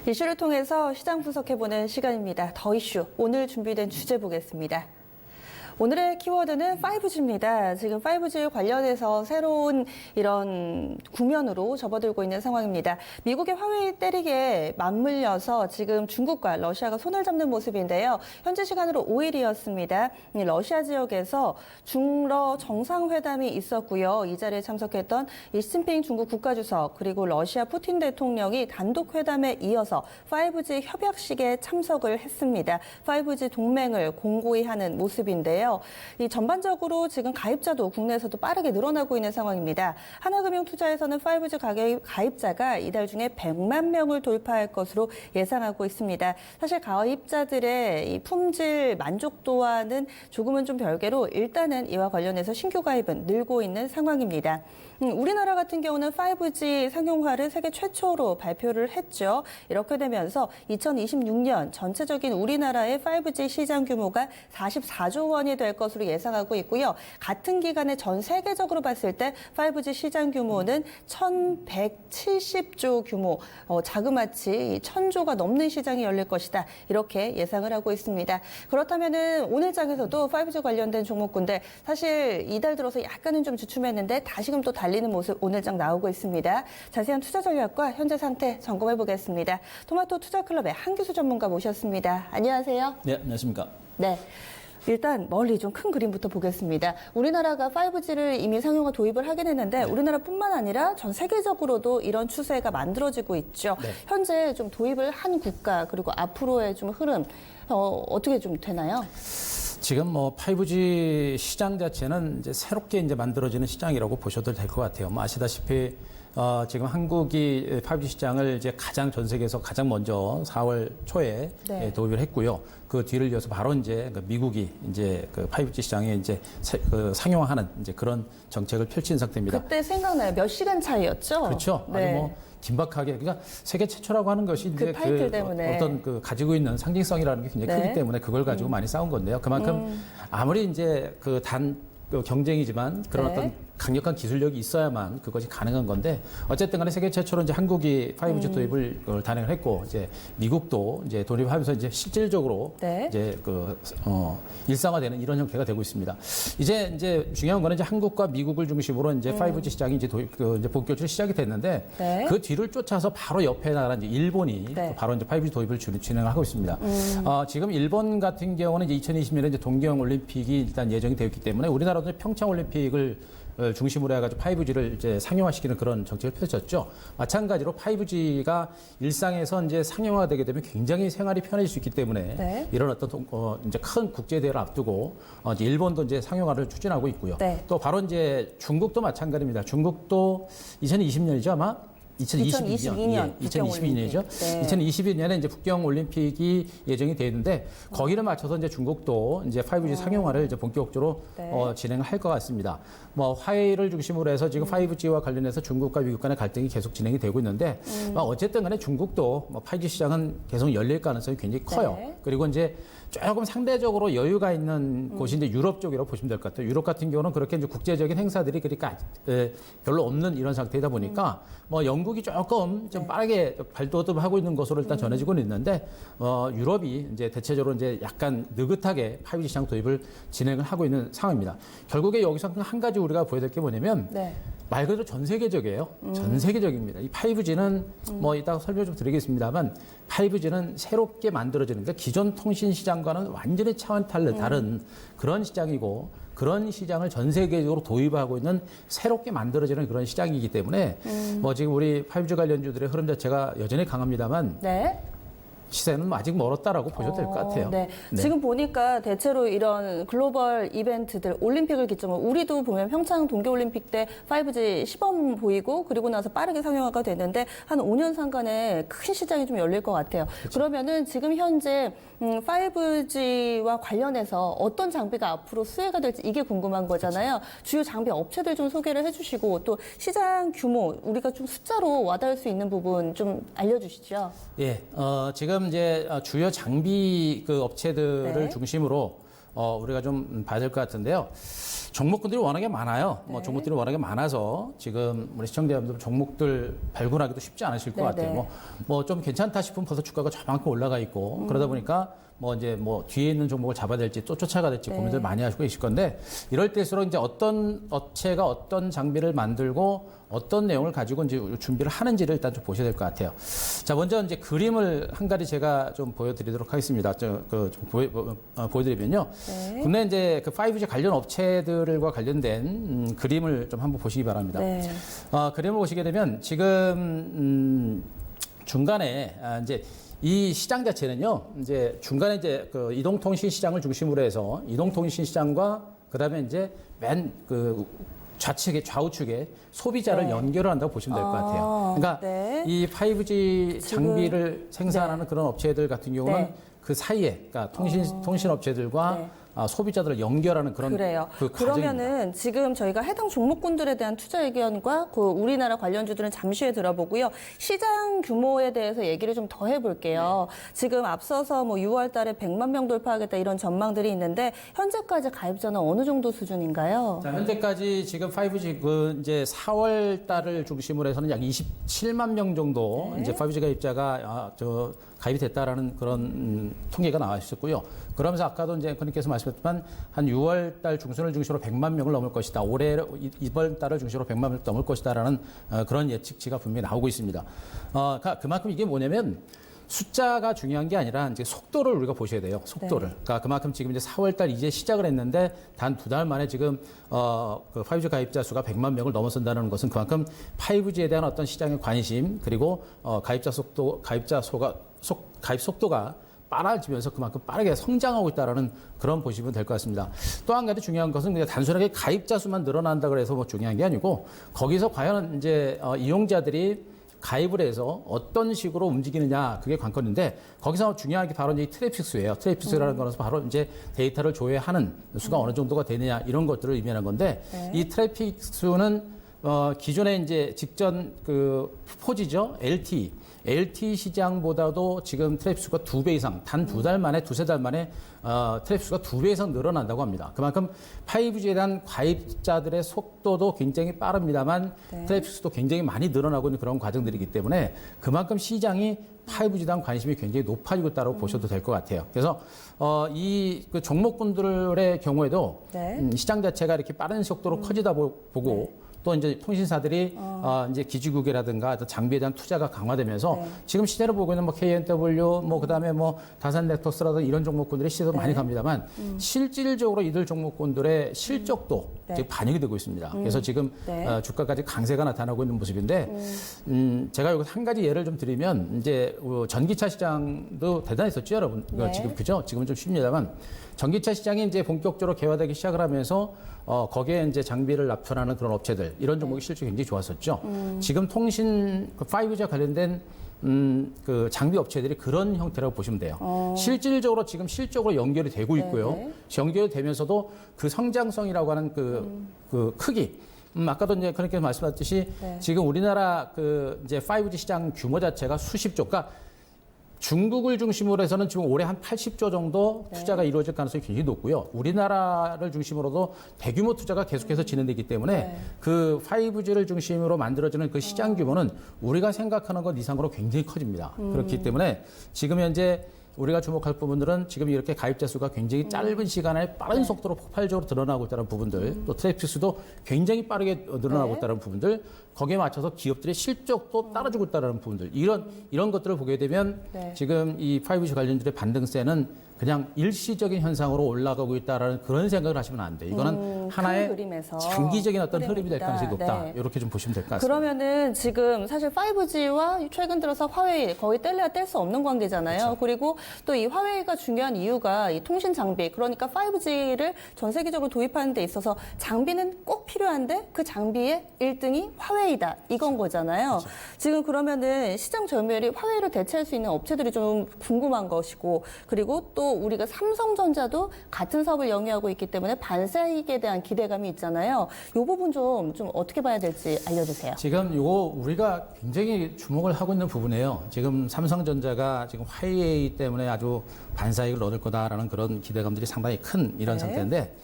이슈를 통해서 시장 분석해보는 시간입니다. 더 이슈, 오늘 준비된 주제 보겠습니다. 오늘의 키워드는 5G입니다. 지금 5G 관련해서 새로운 이런 국면으로 접어들고 있는 상황입니다. 미국의 화웨이 때리기에 맞물려서 지금 중국과 러시아가 손을 잡는 모습인데요. 현지 시간으로 5일이었습니다. 러시아 지역에서 중러 정상회담이 있었고요. 이 자리에 참석했던 시진핑 중국 국가주석 그리고 러시아 푸틴 대통령이 단독 회담에 이어서 5G 협약식에 참석을 했습니다. 5G 동맹을 공고히 하는 모습인데요. 이 전반적으로 지금 가입자도 국내에서도 빠르게 늘어나고 있는 상황입니다. 하나금융투자에서는 5G 가입자가 이달 중에 100만 명을 돌파할 것으로 예상하고 있습니다. 사실 가입자들의 이 품질 만족도와는 조금은 좀 별개로 일단은 이와 관련해서 신규 가입은 늘고 있는 상황입니다. 우리나라 같은 경우는 5G 상용화를 세계 최초로 발표를 했죠. 이렇게 되면서 2026년 전체적인 우리나라의 5G 시장 규모가 44조 원이 될 것으로 예상하고 있고요. 같은 기간에 전 세계적으로 봤을 때 5G 시장 규모는 1,170조 규모, 자그마치 1,000조가 넘는 시장이 열릴 것이다. 이렇게 예상을 하고 있습니다. 그렇다면은 오늘 장에서도 5G 관련된 종목군데 사실 이달 들어서 약간은 좀 주춤했는데 다시금 또 달리는 모습 오늘 장 나오고 있습니다. 자세한 투자 전략과 현재 상태 점검해 보겠습니다. 토마토 투자클럽의 한규수 전문가 모셨습니다. 안녕하세요. 네, 안녕하십니까. 네. 일단 멀리 좀 큰 그림부터 보겠습니다. 우리나라가 5G를 이미 상용화 도입을 하긴 했는데 우리나라뿐만 아니라 전 세계적으로도 이런 추세가 만들어지고 있죠. 네. 현재 좀 도입을 한 국가 그리고 앞으로의 좀 흐름 어떻게 좀 되나요? 지금 5G 시장 자체는 이제 새롭게 이제 만들어지는 시장이라고 보셔도 될 것 같아요. 아시다시피 지금 한국이 5G 시장을 이제 전 세계에서 가장 먼저 4월 초에 네. 도입을 했고요. 그 뒤를 이어서 바로 이제 미국이 이제 그 5G 시장에 이제 상용화하는 이제 그런 정책을 펼친 상태입니다. 그때 생각나요. 몇 시간 차이였죠? 그렇죠. 네. 아주 긴박하게 그러니까 세계 최초라고 하는 것이 그 이제 타이틀 때문에 어떤 가지고 있는 상징성이라는 게 굉장히 네. 크기 때문에 그걸 가지고 많이 싸운 건데요. 그만큼 아무리 이제 경쟁이지만 그런 네. 어떤 강력한 기술력이 있어야만 그것이 가능한 건데 어쨌든 간에 세계 최초로 이제 한국이 5G 도입을 단행을 했고 이제 미국도 이제 도입하면서 이제 실질적으로 네. 이제 일상화되는 이런 형태가 되고 있습니다. 이제 중요한 거는 이제 한국과 미국을 중심으로 이제 5G 시장이 이제 이제 본격적으로 시작이 됐는데 네. 그 뒤를 쫓아서 바로 옆에 나라 이제 일본이 네. 바로 이제 5G 도입을 진행하고 있습니다. 지금 일본 같은 경우는 이제 2020년에 이제 동경 올림픽이 일단 예정이 되어 있기 때문에 우리나라도 평창 올림픽을 중심으로 해가지고 5G를 이제 상용화시키는 그런 정책을 펼쳤죠. 마찬가지로 5G가 일상에서 이제 상용화되게 되면 굉장히 생활이 편해질 수 있기 때문에 네. 이런 어떤 이제 큰 국제 대회를 앞두고 이제 일본도 이제 상용화를 추진하고 있고요. 네. 또 바로 이제 중국도 마찬가지입니다. 중국도 2020년이죠 아마. 2022년, 네. 2022년에 이제 북경 올림픽이 예정이 되어 있는데 거기를 맞춰서 이제 중국도 이제 5G 상용화를 이제 본격적으로 네. 진행을 할 것 같습니다. 화웨이를 중심으로 해서 지금 5G와 관련해서 중국과 미국 간의 갈등이 계속 진행이 되고 있는데 어쨌든 간에 중국도 5G 시장은 계속 열릴 가능성이 굉장히 커요. 네. 그리고 이제 조금 상대적으로 여유가 있는 곳이 이제 유럽 쪽이라고 보시면 될 것 같아요. 유럽 같은 경우는 그렇게 이제 국제적인 행사들이 그러니까 별로 없는 이런 상태이다 보니까 영국이 조금 좀 네. 빠르게 발돋움하고 있는 것으로 일단 전해지고는 있는데 유럽이 이제 대체적으로 이제 약간 느긋하게 5G 시장 도입을 진행을 하고 있는 상황입니다. 결국에 여기서 한 가지 우리가 보여야 될 게 뭐냐면 네. 말 그대로 전 세계적이에요. 전 세계적입니다. 이 5G는 이따가 설명 좀 드리겠습니다만 5G는 새롭게 만들어지는데 기존 통신 시장과는 완전히 차원이 다른 그런 시장이고 그런 시장을 전 세계적으로 도입하고 있는 새롭게 만들어지는 그런 시장이기 때문에 지금 우리 5G 관련주들의 흐름 자체가 여전히 강합니다만 네. 시세는 아직 멀었다라고 보셔도 될 것 같아요. 네. 네. 지금 보니까 대체로 이런 글로벌 이벤트들, 올림픽을 기점으로 우리도 보면 평창 동계올림픽 때 5G 시범 보이고 그리고 나서 빠르게 상용화가 됐는데 한 5년 상간에 큰 시장이 좀 열릴 것 같아요. 그렇죠. 그러면은 지금 현재 5G와 관련해서 어떤 장비가 앞으로 수혜가 될지 이게 궁금한 거잖아요. 그렇죠. 주요 장비 업체들 좀 소개를 해주시고 또 시장 규모 우리가 좀 숫자로 와닿을 수 있는 부분 좀 알려주시죠. 예, 지금 이제 주요 장비 업체들을 네. 중심으로 우리가 좀 봐야 될 것 같은데요. 종목군들이 워낙에 많아요. 뭐 종목들이 워낙에 많아서 지금 우리 시청자분들 종목들 발굴하기도 쉽지 않으실 것 같아요. 뭐 좀 괜찮다 싶으면 벌써 주가가 저만큼 올라가 있고 그러다 보니까 뭐 뒤에 있는 종목을 잡아야 될지 또 쫓아가야 될지 고민들 많이 하시고 계실 건데 이럴 때일수록 이제 어떤 업체가 어떤 장비를 만들고 어떤 내용을 가지고 이제 준비를 하는지를 일단 좀 보셔야 될 것 같아요. 자, 먼저 이제 그림을 한 가지 제가 좀 보여드리도록 하겠습니다. 보여드리면요. 국내 이제 그 5G 관련 업체들과 관련된 그림을 좀 한번 보시기 바랍니다. 그림을 보시게 되면 지금 중간에 이제 이 시장 자체는요, 이제 중간에 이제 그 이동통신 시장을 중심으로 해서 이동통신 시장과 그다음에 이제 맨 그 좌우측에 소비자를 연결을 한다고 보시면 될 것 같아요. 그러니까 이 5G 장비를 생산하는 그런 업체들 같은 경우는 그 사이에, 그러니까 통신 업체들과 소비자들을 연결하는 그런 그래요. 그 그러면은 지금 저희가 해당 종목군들에 대한 투자 의견과 그 우리나라 관련주들은 잠시 후에 들어보고요. 시장 규모에 대해서 얘기를 좀 더 해볼게요. 지금 앞서서 뭐 6월 달에 100만 명 돌파하겠다 이런 전망들이 있는데 현재까지 가입자는 어느 정도 수준인가요? 자, 현재까지 지금 5G 그 이제 4월 달을 중심으로 해서는 약 27만 명 정도 이제 5G 가입자가 가입이 됐다라는 그런 통계가 나와 있었고요. 그러면서 아까도 이제 앵커님께서 말씀하셨지만 한 6월 달 중순을 중심으로 100만 명을 넘을 것이다. 올해 이번 달을 중심으로 100만 명을 넘을 것이다라는 그런 예측치가 분명히 나오고 있습니다. 그만큼 이게 뭐냐면 숫자가 중요한 게 아니라 이제 속도를 우리가 보셔야 돼요. 속도를. 그러니까 그만큼 지금 이제 4월 달 이제 시작을 했는데 단 2달 만에 지금 그 5G 가입자 수가 100만 명을 넘어선다는 것은 그만큼 5G에 대한 어떤 시장의 관심 그리고 가입 속도가 빨라지면서 그만큼 빠르게 성장하고 있다는 그런 보시면 될 것 같습니다. 또 한 가지 중요한 것은 그냥 단순하게 가입자 수만 늘어난다 그래서 뭐 중요한 게 아니고 거기서 과연 이제 이용자들이 가입을 해서 어떤 식으로 움직이느냐 그게 관건인데 거기서 중요한 게 바로 이제 트래픽 수예요. 트래픽 수라는 거는 바로 이제 데이터를 조회하는 수가 어느 정도가 되느냐 이런 것들을 의미하는 건데 이 트래픽 수는 기존에 이제 직전 그 4G죠. LTE 시장보다도 지금 트래픽 수가 2배 이상, 단 2달 만에, 2-3달 만에 트래픽 수가 2배 이상 늘어난다고 합니다. 그만큼 5G에 대한 가입자들의 속도도 굉장히 빠릅니다만 트래픽 수도 굉장히 많이 늘어나고 있는 그런 과정들이기 때문에 그만큼 시장이 5G에 대한 관심이 굉장히 높아지고 있다고 보셔도 될 것 같아요. 그래서 이 그 종목군들의 경우에도 시장 자체가 이렇게 빠른 속도로 커지다 보고 또 이제 통신사들이 이제 기지국이라든가 어떤 장비에 대한 투자가 강화되면서 지금 시세를 보고 있는 뭐 KNW 뭐 그다음에 뭐 다산 네트워크스라든가 이런 종목군들의 시세도 많이 갑니다만 실질적으로 이들 종목군들의 실적도 지금 반영이 되고 있습니다. 그래서 지금 주가까지 강세가 나타나고 있는 모습인데 제가 여기 한 가지 예를 좀 드리면 이제 전기차 시장도 대단했었죠, 여러분. 지금 그죠? 지금은 좀 쉽습니다만 전기차 시장이 이제 본격적으로 개화되기 시작을 하면서 거기에 이제 장비를 납품하는 그런 업체들 이런 종목이 실적이 굉장히 좋았었죠. 지금 통신 5G와 관련된 그 장비 업체들이 그런 형태라고 보시면 돼요. 실질적으로 지금 실적으로 연결이 되고 있고요. 연결이 되면서도 그 성장성이라고 하는 그 크기. 아까도 이제 그렇게 말씀하셨듯이 지금 우리나라 그 이제 5G 시장 규모 자체가 수십조. 그러니까 중국을 중심으로 해서는 지금 올해 한 80조 정도 투자가 이루어질 가능성이 굉장히 높고요. 우리나라를 중심으로도 대규모 투자가 계속해서 진행되기 때문에 그 5G를 중심으로 만들어지는 그 시장 규모는 우리가 생각하는 것 이상으로 굉장히 커집니다. 그렇기 때문에 지금 현재 우리가 주목할 부분들은 지금 이렇게 가입자 수가 굉장히 짧은 시간에 빠른 속도로 폭발적으로 늘어나고 있다는 부분들, 또 트래픽 수도 굉장히 빠르게 늘어나고 있다는 부분들, 거기에 맞춰서 기업들의 실적도 따라주고 있다는 부분들, 이런 것들을 보게 되면 지금 이 5G 관련들의 반등세는 그냥 일시적인 현상으로 올라가고 있다라는 그런 생각을 하시면 안 돼요. 이거는 하나의 장기적인 어떤 흐름이 될 가능성이 높다. 이렇게 좀 보시면 될 것 같습니다. 그러면은 지금 사실 5G와 최근 들어서 화웨이 거의 뗄래야 뗄 수 없는 관계잖아요. 그렇죠. 그리고 또 이 화웨이가 중요한 이유가 이 통신 장비, 그러니까 5G를 전 세계적으로 도입하는 데 있어서 장비는 꼭 필요한데 그 장비의 1등이 화웨이다. 이건 거잖아요. 그렇죠. 지금 그러면은 시장 점유율이 화웨이를 대체할 수 있는 업체들이 좀 궁금한 것이고, 그리고 또 또 우리가 삼성전자도 같은 사업을 영위하고 있기 때문에 반사이익에 대한 기대감이 있잖아요. 이 부분 좀 어떻게 봐야 될지 알려주세요. 지금 이거 우리가 굉장히 주목을 하고 있는 부분이에요. 지금 삼성전자가 지금 화웨이 때문에 아주 반사이익을 얻을 거다라는 그런 기대감들이 상당히 큰 이런 네. 상태인데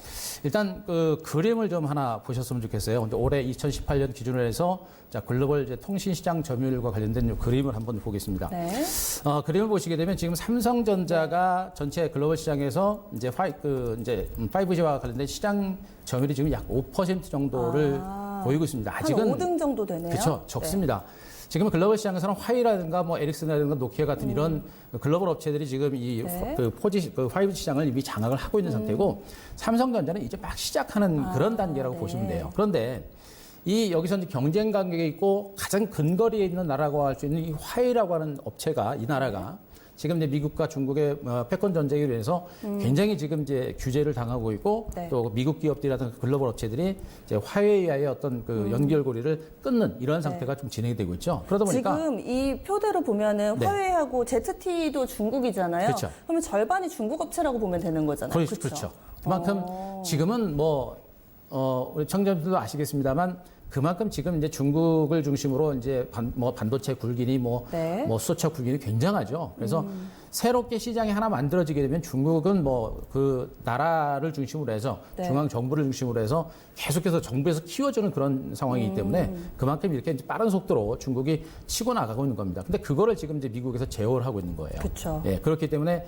일단 그 그림을 좀 하나 보셨으면 좋겠어요. 근데 올해 2018년 기준으로 해서 자 글로벌 이제 통신시장 점유율과 관련된 이 그림을 한번 보겠습니다. 네. 그림을 보시게 되면 지금 삼성전자가 전체 글로벌 시장에서 이제 5G와 관련된 시장 점유율이 지금 약 5% 정도를 보이고 있습니다. 한 아직은 5등 정도 되네요. 그렇죠. 적습니다. 지금 글로벌 시장에서는 화웨이라든가 뭐 에릭슨이라든가 노키아 같은 이런 글로벌 업체들이 지금 이 네. 그 5G 시장을 이미 장악을 하고 있는 상태고 삼성전자는 이제 막 시작하는 그런 단계라고 네. 보시면 돼요. 그런데 이 여기서 이제 경쟁 관계가 있고 가장 근거리에 있는 나라고 할 수 있는 이 화웨이라고 하는 업체가 이 나라가 지금 이제 미국과 중국의 패권 전쟁에 의해서 굉장히 지금 이제 규제를 당하고 있고 네. 또 미국 기업들이라든가 글로벌 업체들이 이제 화웨이와의 어떤 그 연결고리를 끊는 이런 상태가 좀 진행이 되고 있죠. 그러다 보니까 지금 이 표대로 보면은 네. 화웨이하고 ZT도 중국이잖아요. 그렇죠. 그러면 절반이 중국 업체라고 보면 되는 거잖아요. 그렇죠. 그만큼 지금은 뭐 우리 청자분들도 아시겠습니다만 그만큼 지금 이제 중국을 중심으로 이제 반도체 굴기니 네. 뭐 수소차 굴기니 굉장하죠. 그래서 새롭게 시장이 하나 만들어지게 되면 중국은 뭐 그 나라를 중심으로 해서 네. 중앙 정부를 중심으로 해서 계속해서 정부에서 키워주는 그런 상황이기 때문에 그만큼 이렇게 이제 빠른 속도로 중국이 치고 나가고 있는 겁니다. 근데 그거를 지금 이제 미국에서 제어를 하고 있는 거예요. 그렇죠. 예, 그렇기 때문에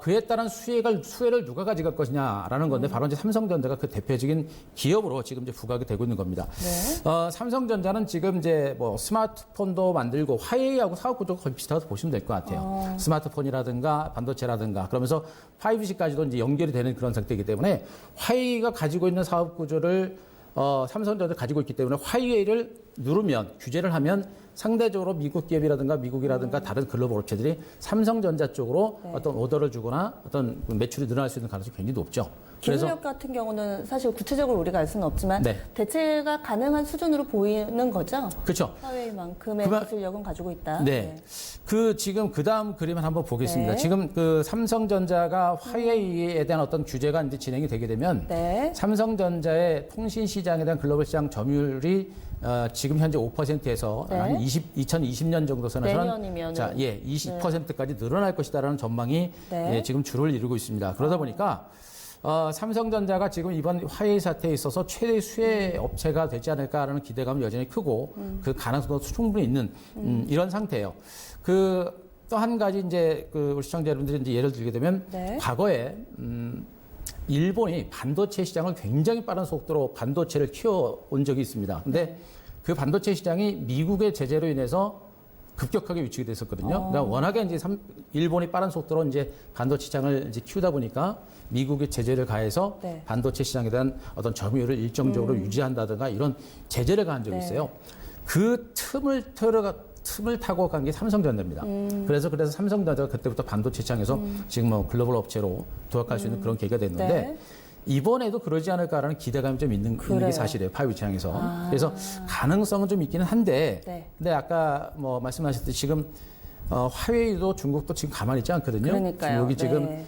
그에 따른 수혜를 누가 가져갈 것이냐라는 건데 바로 이제 삼성전자가 그 대표적인 기업으로 지금 이제 부각이 되고 있는 겁니다. 네. 삼성전자는 지금 이제 뭐 스마트폰도 만들고 화웨이하고 사업 구조가 거의 비슷하다고 보시면 될 것 같아요. 스마트폰이라든가 반도체라든가 그러면서 5G까지도 이제 연결이 되는 그런 상태이기 때문에 화웨이가 가지고 있는 사업 구조를 삼성전자도 가지고 있기 때문에 화웨이를 누르면 규제를 하면 상대적으로 미국 기업이라든가 미국이라든가 다른 글로벌 업체들이 삼성전자 쪽으로 네. 어떤 오더를 주거나 어떤 매출이 늘어날 수 있는 가능성이 굉장히 높죠. 기술력 같은 경우는 사실 구체적으로 우리가 알 수는 없지만 네. 대체가 가능한 수준으로 보이는 거죠. 그렇죠. 화웨이만큼의 기술력은 가지고 있다. 네. 그 지금 그 다음 그림을 한번 보겠습니다. 네. 지금 그 삼성전자가 화웨이에 대한 어떤 규제가 이제 진행이 되게 되면 네. 삼성전자의 통신 시장에 대한 글로벌 시장 점유율이 지금 현재 5%에서 네. 한 2020년 정도 내년이면은. 자, 20%까지 늘어날 것이다라는 전망이 네. 지금 주를 이루고 있습니다. 그러다 보니까 삼성전자가 지금 이번 화웨이 사태에 있어서 최대 수혜 업체가 되지 않을까라는 기대감은 여전히 크고 그 가능성도 충분히 있는 이런 상태예요. 그 또 한 가지 이제 그 우리 시청자 여러분들이 이제 예를 들게 되면 네. 과거에 일본이 반도체 시장을 굉장히 빠른 속도로 반도체를 키워온 적이 있습니다. 근데 네. 그 반도체 시장이 미국의 제재로 인해서 급격하게 위축이 됐었거든요. 그러니까 워낙에 이제 일본이 빠른 속도로 이제 반도체 시장을 이제 키우다 보니까 미국의 제재를 가해서 네. 반도체 시장에 대한 어떤 점유율을 일정적으로 유지한다든가 이런 제재를 가한 적이 네. 있어요. 그 틈을 타고 간 게 삼성전자입니다. 그래서 삼성전자가 그때부터 반도체 시장에서 지금 뭐 글로벌 업체로 도약할 수 있는 그런 계기가 됐는데 네. 이번에도 그러지 않을까라는 기대감이 좀 있는 게 사실이에요. 5G 시장에서. 그래서 가능성은 좀 있기는 한데 네. 근데 아까 뭐 말씀하셨듯이 지금 화웨이도 중국도 지금 가만히 있지 않거든요. 그러니까요. 중국이 지금 네.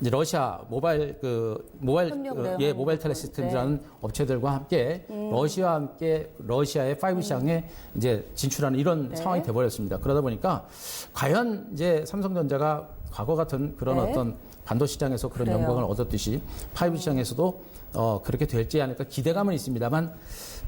이제 러시아 모바일 협력을 모바일 텔레 시스템이라는 업체들과 함께 러시아와 함께 러시아의 5G 시장에 이제 진출하는 이런 네. 상황이 돼버렸습니다. 그러다 보니까 과연 이제 삼성전자가 과거 같은 그런 네. 어떤 반도 시장에서 그런 그래요. 영광을 얻었듯이 5G 시장에서도 그렇게 될지 않을까 기대감은 있습니다만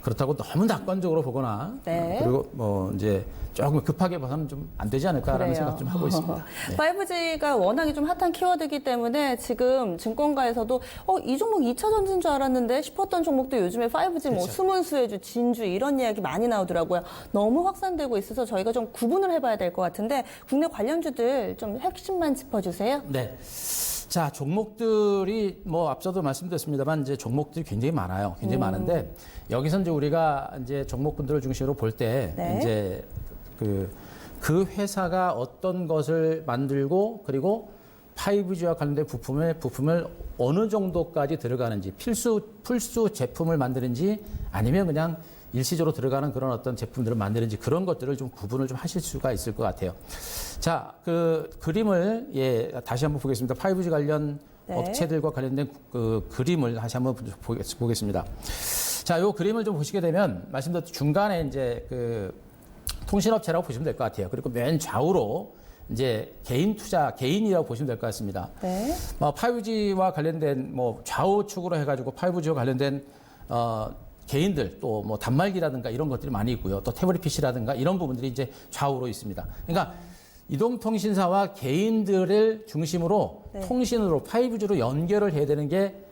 그렇다고 너무 낙관적으로 보거나 네. 그리고 뭐 이제 조금 급하게 봐서는 좀 안 되지 않을까라는 그래요. 생각 좀 하고 있습니다. 네. 5G가 워낙에 좀 핫한 키워드이기 때문에 지금 증권가에서도 이 종목 2차 전지인 줄 알았는데 싶었던 종목도 요즘에 5G 뭐 그렇죠. 수문수혜주, 진주 이런 이야기 많이 나오더라고요. 너무 확산되고 있어서 저희가 좀 구분을 해봐야 될 것 같은데 국내 관련주들 좀 핵심만 짚어주세요. 네. 자, 종목들이 뭐 앞서도 말씀드렸습니다만 이제 종목들이 굉장히 많아요. 굉장히 많은데 여기서 이제 우리가 이제 종목군들을 중심으로 볼 때 네. 이제 그 회사가 어떤 것을 만들고 그리고 5G와 관련된 부품을 어느 정도까지 들어가는지 풀수 제품을 만드는지 아니면 그냥 일시적으로 들어가는 그런 어떤 제품들을 만드는지 그런 것들을 좀 구분을 좀 하실 수가 있을 것 같아요. 자, 그 그림을 다시 한번 보겠습니다. 5G 관련 네. 업체들과 관련된 그 그림을 다시 한번 보겠습니다. 자, 요 그림을 좀 보시게 되면 말씀드린 중간에 이제 그 통신업체라고 보시면 될 것 같아요. 그리고 맨 좌우로 이제 개인이라고 보시면 될 것 같습니다. 네. 5G와 관련된 뭐 좌우측으로 해가지고 5G와 관련된 개인들 또 뭐 단말기라든가 이런 것들이 많이 있고요. 또 태블릿 PC라든가 이런 부분들이 이제 좌우로 있습니다. 그러니까 이동통신사와 개인들을 중심으로 네. 통신으로 5G로 연결을 해야 되는데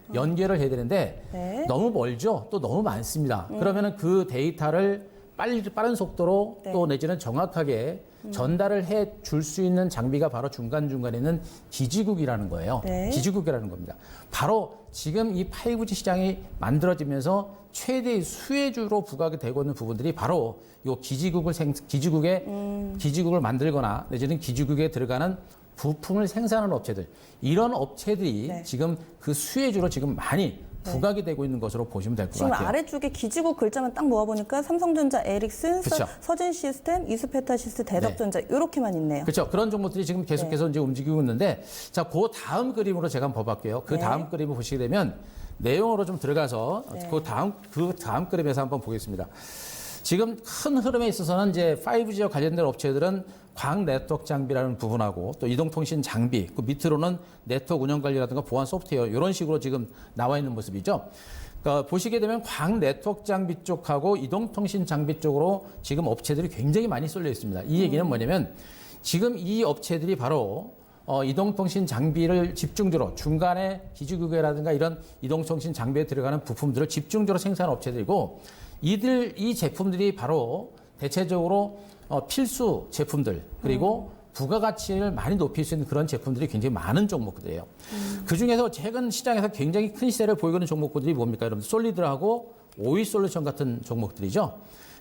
네. 너무 멀죠. 또 너무 많습니다. 그러면은 그 데이터를 빠른 속도로 네. 또 내지는 정확하게 전달을 해 줄 수 있는 장비가 바로 중간중간에 있는 기지국이라는 거예요. 네. 기지국이라는 겁니다. 바로 지금 이 5G 시장이 만들어지면서 최대의 수혜주로 부각이 되고 있는 부분들이 바로 이 기지국을 만들거나 내지는 기지국에 들어가는 부품을 생산하는 업체들, 이런 업체들이 네. 지금 그 수혜주로 지금 많이 부각이 되고 있는 것으로 보시면 될 것 지금 같아요. 아래쪽에 기지국 글자만 딱 모아보니까 삼성전자, 에릭슨, 그쵸. 서진 시스템, 이스페타시스, 대덕전자 이렇게만 있네요. 그렇죠. 그런 종목들이 지금 계속해서 이제 움직이고 있는데, 자, 그 다음 그림으로 제가 한번 봐볼게요. 그 네. 다음 그림을 보시게 되면 내용으로 좀 들어가서 네. 그 다음 그림에서 한번 보겠습니다. 지금 큰 흐름에 있어서는 이제 5G와 관련된 업체들은 광 네트워크 장비라는 부분하고 또 이동통신 장비, 그 밑으로는 네트워크 운영 관리라든가 보안 소프트웨어 이런 식으로 지금 나와 있는 모습이죠. 그러니까 보시게 되면 광 네트워크 장비 쪽하고 이동통신 장비 쪽으로 지금 업체들이 굉장히 많이 쏠려 있습니다. 이 얘기는 뭐냐면 지금 이 업체들이 바로 이동통신 장비를 집중적으로 중간에 기지국이라든가 이런 이동통신 장비에 들어가는 부품들을 집중적으로 생산하는 업체들이고 이 제품들이 바로 대체적으로 필수 제품들 그리고 부가가치를 많이 높일 수 있는 그런 제품들이 굉장히 많은 종목들이에요. 그중에서 최근 시장에서 굉장히 큰 시세를 보이고 있는 종목들이 뭡니까? 여러분, 솔리드하고 오이솔루션 같은 종목들이죠.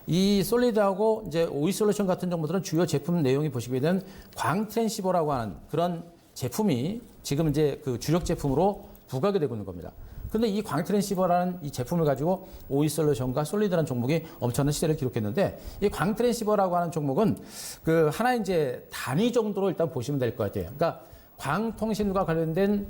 이 솔리드하고 이제 오이솔루션 같은 종목들은 주요 제품 내용이 보시게 되면 광트랜시버라고 하는 그런 제품이 지금 이제 그 주력 제품으로 부각이 되고 있는 겁니다. 근데 이 광트랜시버라는 이 제품을 가지고 오이솔루션과 솔리드라는 종목이 엄청난 시세를 기록했는데 이 광트랜시버라고 하는 종목은 그 하나의 이제 단위 정도로 일단 보시면 될 것 같아요. 그러니까 광통신과 관련된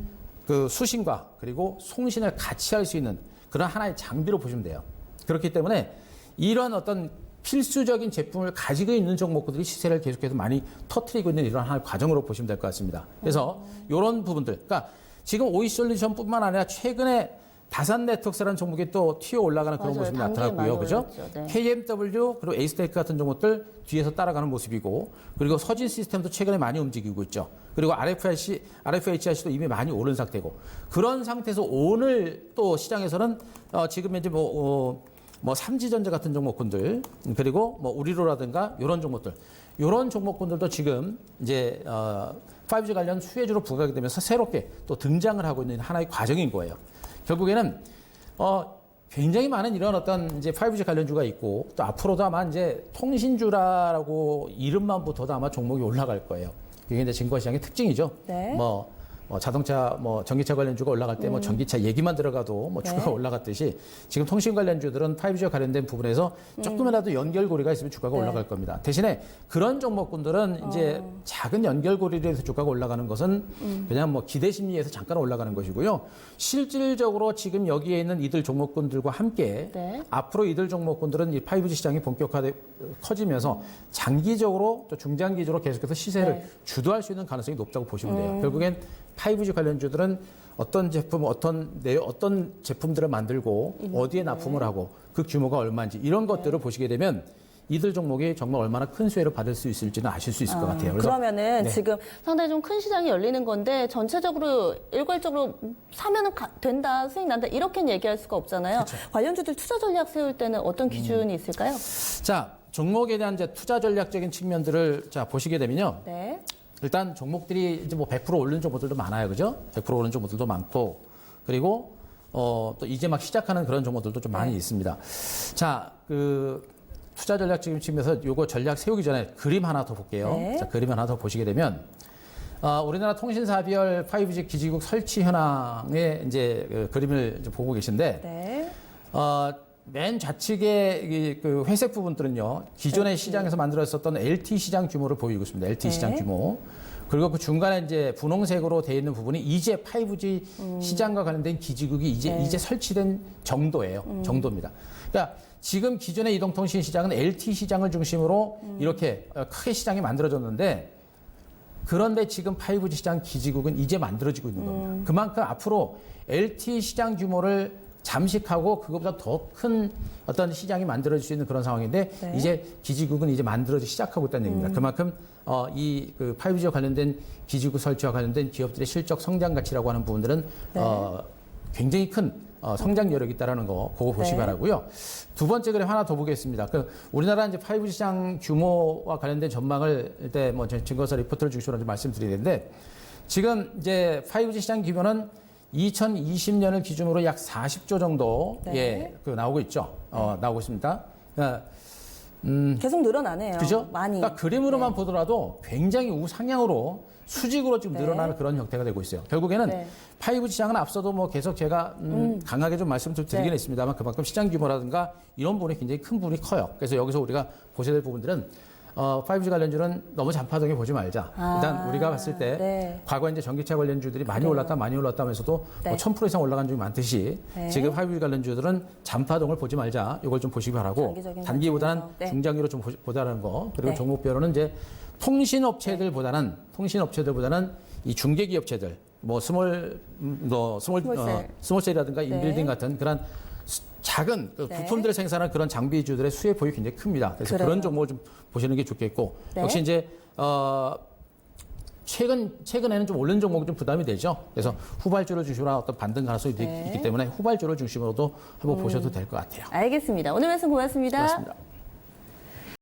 그 수신과 그리고 송신을 같이 할 수 있는 그런 하나의 장비로 보시면 돼요. 그렇기 때문에 이런 어떤 필수적인 제품을 가지고 있는 종목들이 시세를 계속해서 많이 터트리고 있는 이런 하나의 과정으로 보시면 될 것 같습니다. 그래서 이런 부분들, 그러니까 지금 오이솔루션뿐만 아니라 최근에 다산 네트워크스라는 종목이 또 튀어 올라가는 그런 맞아요. 모습이 단계에 나타났고요. 많이 그죠? 올랐죠. 네. KMW 그리고 에이스테이크 같은 종목들 뒤에서 따라가는 모습이고 그리고 서진 시스템도 최근에 많이 움직이고 있죠. 그리고 RFHIC도 이미 많이 오른 상태고 그런 상태에서 오늘 또 시장에서는 지금 이제 뭐 3지전자 같은 종목군들 그리고 뭐 우리로라든가 이런 종목들도 지금 이제 5G 관련 수혜주로 부각이 되면서 새롭게 또 등장을 하고 있는 하나의 과정인 거예요. 결국에는 굉장히 많은 이런 어떤 이제 5G 관련주가 있고 또 앞으로도 아마 이제 통신주라고 이름만 붙어도 아마 종목이 올라갈 거예요. 이게 이제 증권시장의 특징이죠. 네. 자동차, 전기차 관련주가 올라갈 때 전기차 얘기만 들어가도 주가가 네. 올라갔듯이 지금 통신 관련주들은 5G와 관련된 부분에서 조금이라도 연결고리가 있으면 주가가 네. 올라갈 겁니다. 대신에 그런 종목군들은 이제 작은 연결고리로 해서 주가가 올라가는 것은 그냥 기대 심리에서 잠깐 올라가는 것이고요. 실질적으로 지금 여기에 있는 이들 종목군들과 함께 네. 앞으로 이들 종목군들은 이 5G 시장이 커지면서 장기적으로 또 중장기적으로 계속해서 시세를 네. 주도할 수 있는 가능성이 높다고 보시면 돼요. 결국엔 5G 관련주들은 어떤 제품, 어떤 제품들을 만들고 어디에 납품을 하고 그 규모가 얼마인지 이런 것들을 보시게 되면 이들 종목이 정말 얼마나 큰 수혜를 받을 수 있을지는 아실 수 있을 것 같아요. 그래서 그러면은 네. 지금 상당히 좀 큰 시장이 열리는 건데 전체적으로 일괄적으로 사면은 된다, 수익 난다 이렇게는 얘기할 수가 없잖아요. 그렇죠. 관련주들 투자 전략 세울 때는 어떤 기준이 있을까요? 자, 종목에 대한 이제 투자 전략적인 측면들을 보시게 되면요. 네. 일단 종목들이 이제 100% 오르는 종목들도 많아요. 그죠? 100% 오르는 종목들도 많고 그리고 또 이제 막 시작하는 그런 종목들도 좀 많이 있습니다. 자, 그 투자 전략적인 측면에서 요거 전략 세우기 전에 그림 하나 더 볼게요. 네. 자, 그림 하나 더 보시게 되면 우리나라 통신사별 5G 기지국 설치 현황의 이제 그 그림을 이제 보고 계신데 네. 맨 좌측의 그 회색 부분들은요, 기존의 시장에서 만들어졌던 LT 시장 규모를 보이고 있습니다. LT 시장 네. 규모. 그리고 그 중간에 이제 분홍색으로 되어 있는 부분이 이제 5G 시장과 관련된 기지국이 이제 설치된 정도예요. 정도입니다. 그러니까 지금 기존의 이동통신 시장은 LT 시장을 중심으로 이렇게 크게 시장이 만들어졌는데, 그런데 지금 5G 시장 기지국은 이제 만들어지고 있는 겁니다. 그만큼 앞으로 LT 시장 규모를 잠식하고 그것보다 더 큰 어떤 시장이 만들어질 수 있는 그런 상황인데, 네. 이제 기지국은 이제 만들어지기 시작하고 있다는 얘기입니다. 그만큼 이 그 5G와 관련된 기지국 설치와 관련된 기업들의 실적 성장 가치라고 하는 부분들은 네. 굉장히 큰 성장 여력이 있다라는 거 그거 보시기 네. 바라고요. 두 번째 그래 하나 더 보겠습니다. 그 우리나라 이제 5G 시장 규모와 관련된 전망을 일때 뭐 증거서 리포트를 중심으로 좀 말씀드리는데, 지금 이제 5G 시장 규모는 2020년을 기준으로 약 40조 정도 네. 예, 그 나오고 있죠. 나오고 있습니다. 계속 늘어나네요. 그죠? 많이. 그러니까 그림으로만 보더라도 굉장히 우상향으로 수직으로 지금 네. 늘어나는 그런 형태가 되고 있어요. 결국에는 네. 5G 시장은 앞서도 뭐 계속 제가 강하게 좀 말씀을 좀 드리긴 네. 했습니다만, 그만큼 시장 규모라든가 이런 부분이 굉장히 큰 부분이 커요. 그래서 여기서 우리가 보셔야 될 부분들은 5G 관련주는 너무 잔파동에 보지 말자. 일단 우리가 봤을 때 네. 과거 이제 전기차 관련주들이 많이 그래요. 올랐다 하면서도 네. 뭐 1000% 이상 올라간 주이 많듯이 네. 지금 5G 관련주들은 잔파동을 보지 말자. 이걸 좀 보시기 바라고, 장기적인 단기보다는 관점에서. 네. 중장기로 좀 보자라는 거. 그리고 네. 종목별로는 이제 통신업체들보다는 이 중개기업체들, 뭐 스몰셀이라든가 인빌딩 같은 그런 작은 그 네. 부품들을 생산하는 그런 장비주들의 수혜폭이 굉장히 큽니다. 그래서 그래요. 그런 종목을 좀 보시는 게 좋겠고, 네. 역시 이제 최근에는 좀 오른 종목은 좀 부담이 되죠. 그래서 후발주를 중심으로 어떤 반등 가능성이 네. 있기 때문에 후발주를 중심으로도 한번 보셔도 될 것 같아요. 알겠습니다. 오늘 말씀 고맙습니다. 고맙습니다.